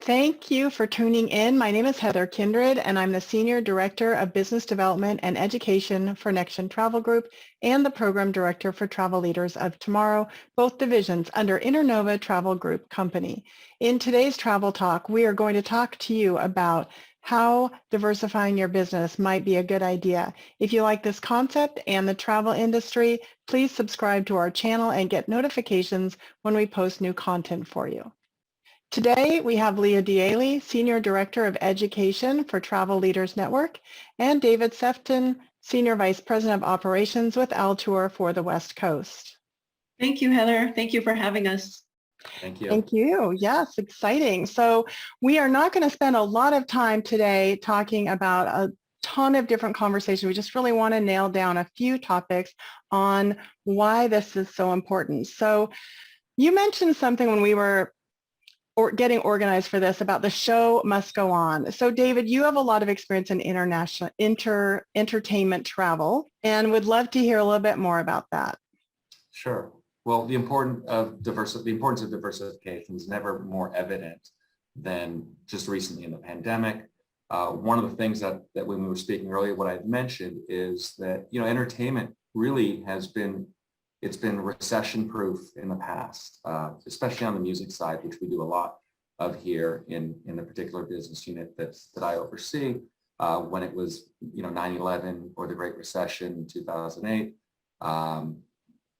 Thank you for tuning in. My name is Heather Kindred, and I'm the Senior Director of Business Development and Education for Nexion Travel Group and the Program Director for Travel Leaders of Tomorrow, both divisions under Internova Travel Group Company. In today's Travel Talk, we are going to talk to you about how diversifying your business might be a good idea. If you like this concept and the travel industry, please subscribe to our channel and get notifications when we post new content for you. Today, we have Leah Diele, Senior Director of Education for Travel Leaders Network, and David Sefton, Senior Vice President of Operations with ALTOUR for the West Coast. Thank you, Heather. Thank you for having us. Thank you. Thank you. Yes, exciting. So we are not going to spend a lot of time today talking about a ton of different conversations. We just really want to nail down a few topics on why this is so important. So you mentioned something when we were getting organized for this about the show must go on. So David, you have a lot of experience in international entertainment travel and would love to hear a little bit more about that. Sure. Well, the importance of diversification is never more evident than just recently in the pandemic. One of the things that when we were speaking earlier, what I had mentioned is that, entertainment really it's been recession-proof in the past, especially on the music side, which we do a lot of here in the particular business unit that I oversee. When it was, 9/11 or the Great Recession in 2008,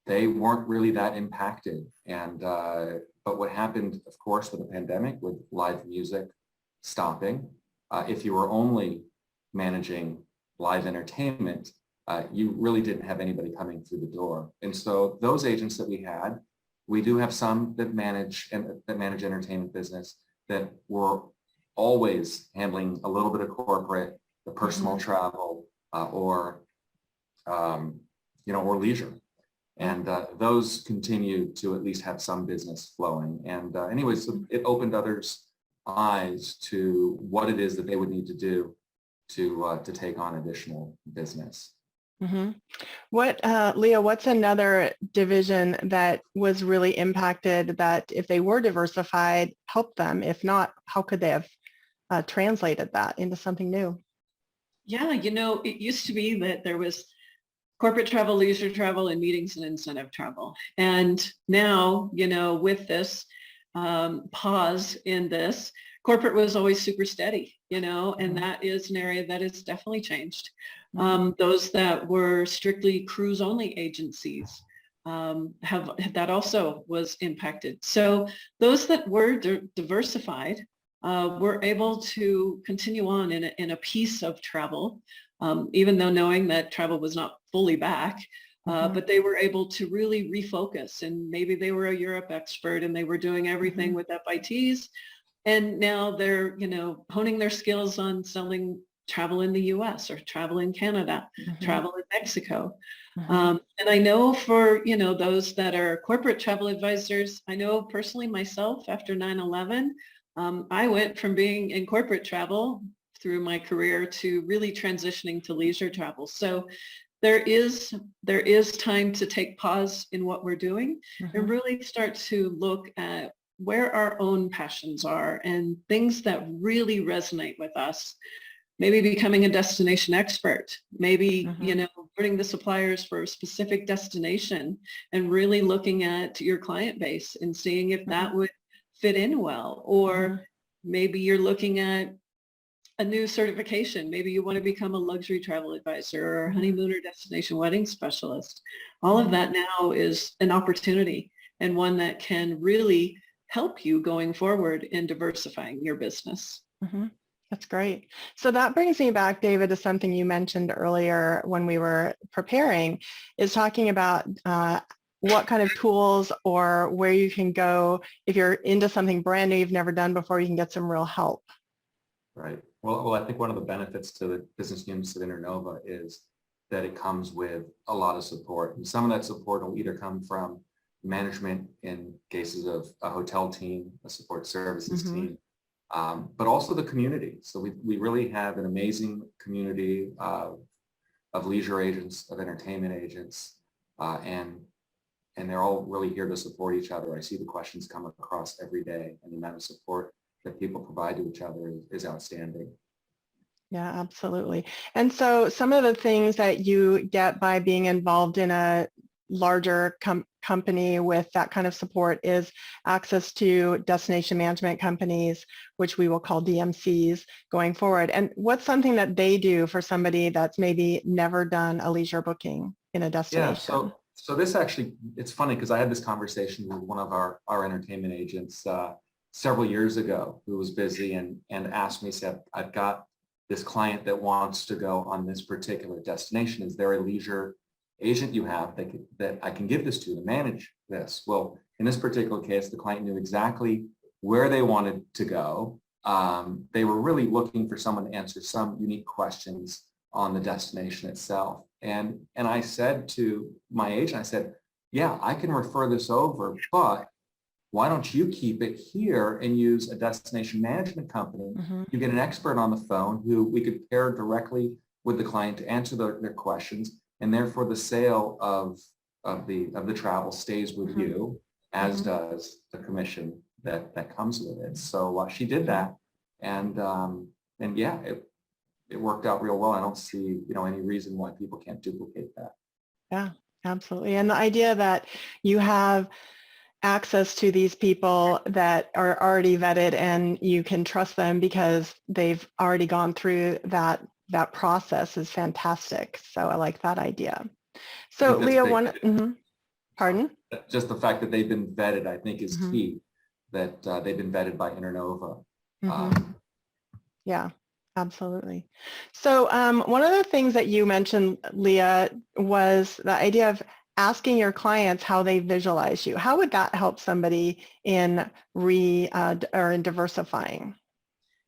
they weren't really that impacted. But what happened, of course, with the pandemic, with live music stopping, if you were only managing live entertainment, you really didn't have anybody coming through the door. And so those agents that we do have some that manage entertainment business that were always handling a little bit of corporate, the personal travel, or leisure. And those continue to at least have some business flowing. And anyways, so it opened others' eyes to what it is that they would need to do to take on additional business. Mm-hmm. Leah, what's another division that was really impacted that if they were diversified, helped them? If not, how could they have translated that into something new? Yeah, it used to be that there was corporate travel, leisure travel, and meetings and incentive travel. And now, with this pause in this, corporate was always super steady, and that is an area that has definitely changed. Those that were strictly cruise only agencies that also was impacted. So those that were diversified were able to continue on in a piece of travel, even though knowing that travel was not fully back. But they were able to really refocus, and maybe they were a Europe expert and they were doing everything with FITs. And now they're, honing their skills on selling travel in the US or travel in Canada, travel in Mexico. And I know for, those that are corporate travel advisors, I know personally myself after 9/11, I went from being in corporate travel through my career to really transitioning to leisure travel. So there is time to take pause in what we're doing and really start to look at where our own passions are and things that really resonate with us. Maybe becoming a destination expert, maybe, learning the suppliers for a specific destination and really looking at your client base and seeing if that would fit in well. Or maybe you're looking at a new certification. Maybe you want to become a luxury travel advisor or a honeymoon or destination wedding specialist. All of that now is an opportunity and one that can really help you going forward in diversifying your business. That's great. So that brings me back, David, to something you mentioned earlier when we were preparing, is talking about what kind of tools or where you can go if you're into something brand new you've never done before, you can get some real help. Right. Well, I think one of the benefits to the business units at Internova is that it comes with a lot of support. And some of that support will either come from management in cases of a hotel team, a support services team, but also the community. So we really have an amazing community of leisure agents, of entertainment agents, and they're all really here to support each other. I see the questions come across every day and the amount of support that people provide to each other is outstanding. Yeah, absolutely. And so some of the things that you get by being involved in a larger company with that kind of support is access to destination management companies, which we will call DMCs going forward. And what's something that they do for somebody that's maybe never done a leisure booking in a destination? Yeah, so this actually, it's funny because I had this conversation with one of our entertainment agents several years ago who was busy and asked me, said, I've got this client that wants to go on this particular destination. Is there a leisure agent you have that I can give this to manage this? Well, in this particular case, the client knew exactly where they wanted to go. They were really looking for someone to answer some unique questions on the destination itself. And I said to my agent, I said, yeah, I can refer this over, but why don't you keep it here and use a destination management company? Mm-hmm. You get an expert on the phone who we could pair directly with the client to answer their questions, and therefore the sale of the travel stays with Mm-hmm. you, as Mm-hmm. does the commission that comes with it. So she did that, and yeah, it worked out real well. I don't see any reason why people can't duplicate that. Yeah, absolutely. And the idea that you have access to these people that are already vetted and you can trust them because they've already gone through that process is fantastic. So I like that idea. So Leah, pardon? Just the fact that they've been vetted, I think, is Mm-hmm. key, that they've been vetted by Internova. Mm-hmm. Yeah, absolutely. So one of the things that you mentioned, Leah, was the idea of asking your clients how they visualize you. How would that help somebody in in diversifying?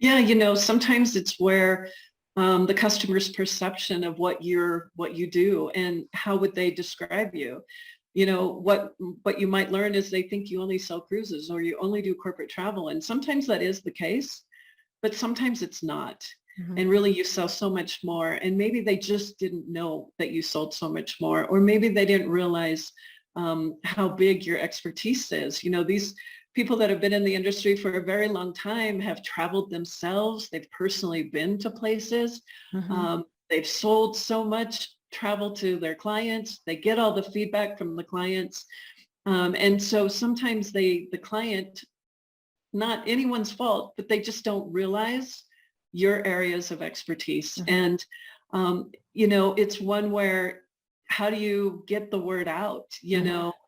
Yeah, sometimes it's where the customer's perception of what you do and how would they describe you. What you might learn is they think you only sell cruises or you only do corporate travel. And sometimes that is the case, but sometimes it's not. Mm-hmm. And really you sell so much more. And maybe they just didn't know that you sold so much more, or maybe they didn't realize how big your expertise is. These people that have been in the industry for a very long time have traveled themselves. They've personally been to places. Mm-hmm. They've sold so much travel to their clients. They get all the feedback from the clients. And so sometimes the client, not anyone's fault, but they just don't realize your areas of expertise. Mm-hmm. And, it's one where how do you get the word out,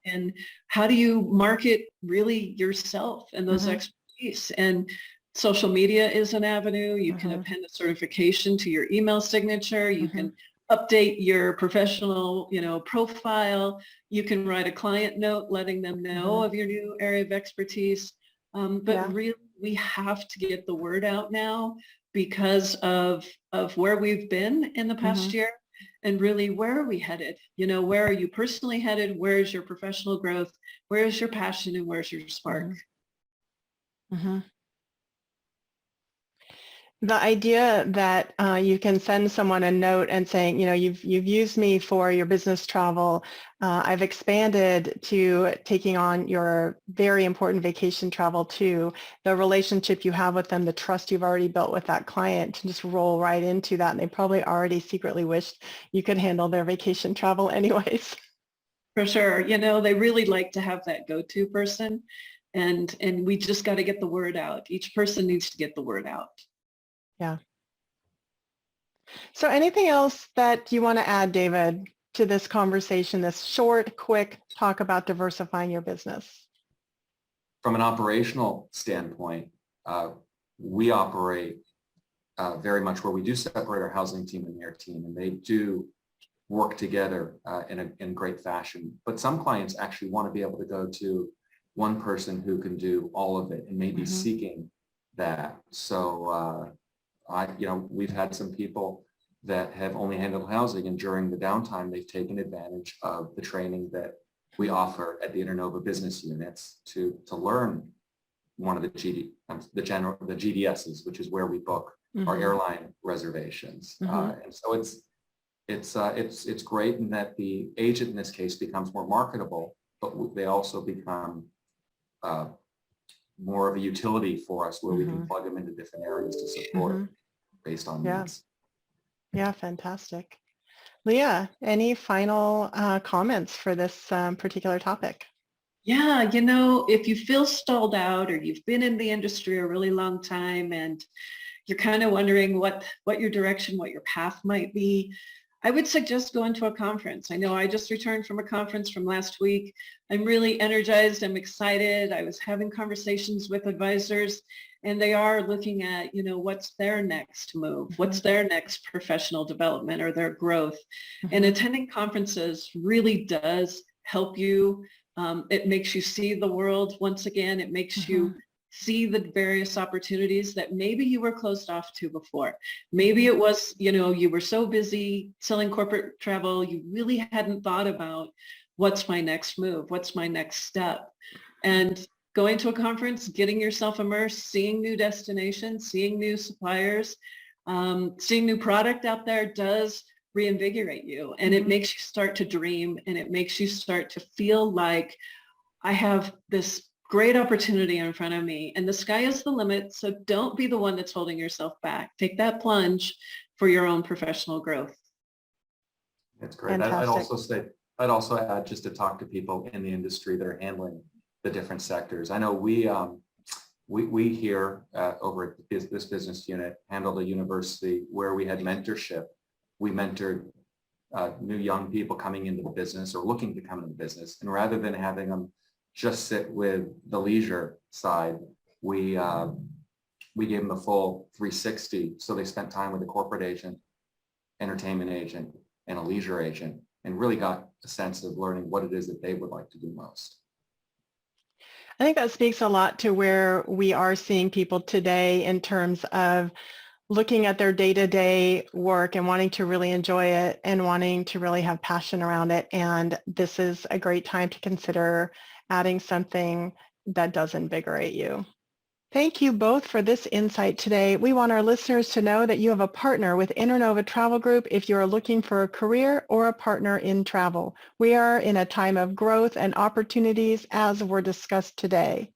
and how do you market really yourself and those mm-hmm. expertise? And social media is an avenue. You mm-hmm. can append a certification to your email signature. You mm-hmm. can update your professional, profile. You can write a client note letting them know mm-hmm. of your new area of expertise. But really, we have to get the word out now because of where we've been in the past mm-hmm. year. And really, where are we headed? Where are you personally headed? Where is your professional growth? Where is your passion and where's your spark? Mm-hmm. The idea that you can send someone a note and saying, you've used me for your business travel. I've expanded to taking on your very important vacation travel too. The relationship you have with them, the trust you've already built with that client, to just roll right into that. And they probably already secretly wished you could handle their vacation travel anyways. For sure. They really like to have that go-to person. And we just got to get the word out. Each person needs to get the word out. Yeah. So anything else that you want to add, David, to this conversation, this short, quick talk about diversifying your business? From an operational standpoint, we operate very much where we do separate our housing team and their team, and they do work together in great fashion. But some clients actually want to be able to go to one person who can do all of it and maybe mm-hmm. seeking that. So we've had some people that have only handled housing, and during the downtime, they've taken advantage of the training that we offer at the Internova business units to learn one of the GDSs, which is where we book mm-hmm. our airline reservations. Mm-hmm. And so it's great in that the agent in this case becomes more marketable, but they also become more of a utility for us where we can plug them into different areas to support based on needs. Yeah, fantastic. Leah, any final comments for this particular topic? Yeah, if you feel stalled out or you've been in the industry a really long time and you're kind of wondering what your direction, what your path might be, I would suggest going to a conference. I know I just returned from a conference from last week. I'm really energized. I'm excited. I was having conversations with advisors, and they are looking at, what's their next move? What's their next professional development or their growth? And attending conferences really does help you. It makes you see the world once again. It makes you see the various opportunities that maybe you were closed off to before. Maybe it was, you were so busy selling corporate travel, you really hadn't thought about what's my next move, what's my next step. And going to a conference, getting yourself immersed, seeing new destinations, seeing new suppliers, seeing new product out there does reinvigorate you. And it makes you start to dream, and it makes you start to feel like I have this great opportunity in front of me, and the sky is the limit. So don't be the one that's holding yourself back. Take that plunge for your own professional growth. That's great. I'd also add, just to talk to people in the industry that are handling the different sectors. I know we here over at this business unit handled a university where we had mentorship. We mentored new young people coming into the business or looking to come into the business, and rather than having them just sit with the leisure side, we gave them the full 360. So they spent time with a corporate agent, entertainment agent, and a leisure agent, and really got a sense of learning what it is that they would like to do most. I think that speaks a lot to where we are seeing people today in terms of looking at their day-to-day work and wanting to really enjoy it and wanting to really have passion around it. And this is a great time to consider adding something that does invigorate you. Thank you both for this insight today. We want our listeners to know that you have a partner with Internova Travel Group if you are looking for a career or a partner in travel. We are in a time of growth and opportunities as were discussed today.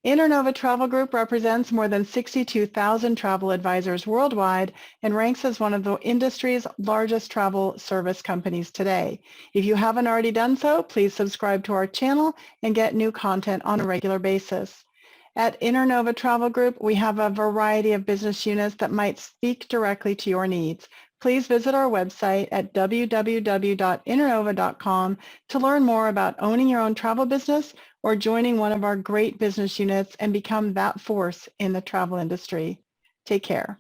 Internova Travel Group represents more than 62,000 travel advisors worldwide and ranks as one of the industry's largest travel service companies today. If you haven't already done so, please subscribe to our channel and get new content on a regular basis. At Internova Travel Group, we have a variety of business units that might speak directly to your needs. Please visit our website at www.internova.com to learn more about owning your own travel business or joining one of our great business units and become that force in the travel industry. Take care.